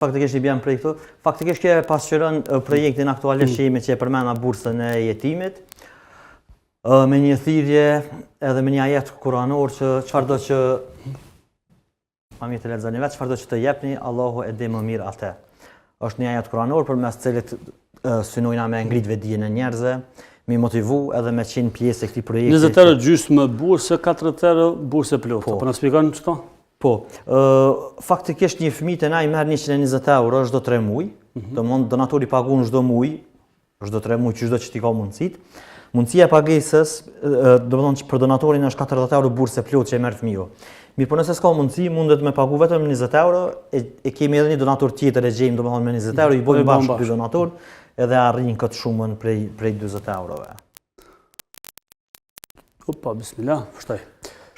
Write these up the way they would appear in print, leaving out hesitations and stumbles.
Faktikisht i bjem prej këtu. Faktikisht ke pasqyron projektin aktualisht që e përmena bursën e jetimit, me një thirrje edhe me një ajet kuranor që çfarëdo që të lexoni vetë, çfarëdo që të jepni, Allahu e di më mirë atë. Është një ajet kuranor përmes cilit synojna me ngrit vetdijen e njerëzve, me motivu edhe me qenë pjesë e këtij projekti. 20 euro gjysmë bursë, 40 euro bursë plotë. Po na shpjegon çto? Po, faktikisht një fëmijë të na i merr 120 euro çdo 3 muaj, domthonë donatori paguon çdo muaj, çdo 3 muaj çdo që ti ka mundësit. Mundësia e pagesës, domthonë për donatorin është 40 euro bursë plotë që e merr fëmiu. Mirë, po nëse s'ka mundësi, mundet me pagu vetëm 20 euro, e kemi edhe një donator tjetër e gjejmë domthonë me 20 euro, i bojmë bashkë dy donator edhe arrin këtë shumën prej 40 eurove. Opa, bismillah, vështaj.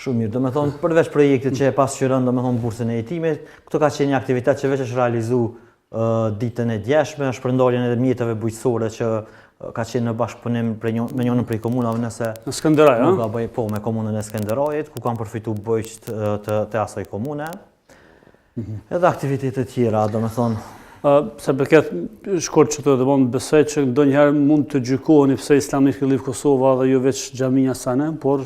Shumë mirë, do me thonë, përveç projektit që e pasqyron, do me thonë, bursën e jetimit, këto ka qenë një aktivitet që veç është realizu ditën e djeshme, shpërndarjen e mjeteve bujqësore që ka qenë në bashkëpunim me njënën prej komunave nëse... Në Skënderaj, a? Po, me komunën e Skënderajit, ku kam përfitu bujqët të asoj komune. Edhe aktivitetet tjera, do me thonë... Se përket shkort që të dëmonë besoj që do njëherë mund të gjykoheni pse Islamik Liv Kosova dhe jo veç xhamia sane, por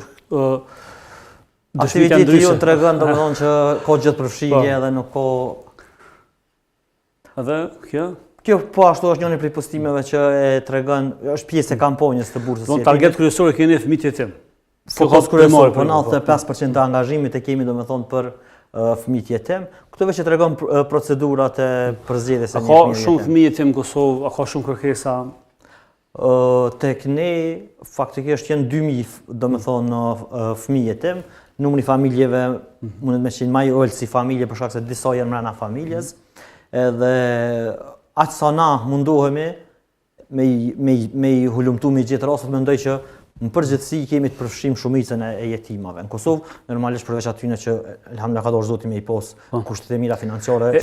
aktiviteti ju të regon, do me thonë që ka gjithë përfshirje edhe nuk ka... Edhe kjo? Kjo po ashtu është njëri prej postimeve që e të regon, është pjesë e kampanjës të bursës jetimit. Target kryesor e keni fëmijët jetim. Fokus kryesor, po 95% të angazhimit e kemi, do me thonë, për fëmijët jetim. Këto veç e të regon procedurat e përzgjedhjes së një fëmijë jetim. A ka shumë fëmijë jetim në Kosovë, a ka shumë kërkesa? Tek ne, faktikisht janë 2000, do me thonë, fëmijë jetim. Numri familjeve mundet me qenë maj ëllë si familje për shkak se disa janë mrena familjes. Edhe aq sa na mundohemi me i hulumtu me gjithë rastet, mendoj që në përgjithësi kemi të përfshim shumicën e jetimave. Në Kosovë, normalisht përveç atyne që elhamdulillah ka dorë Zoti me i pos kushtet e mira financiare.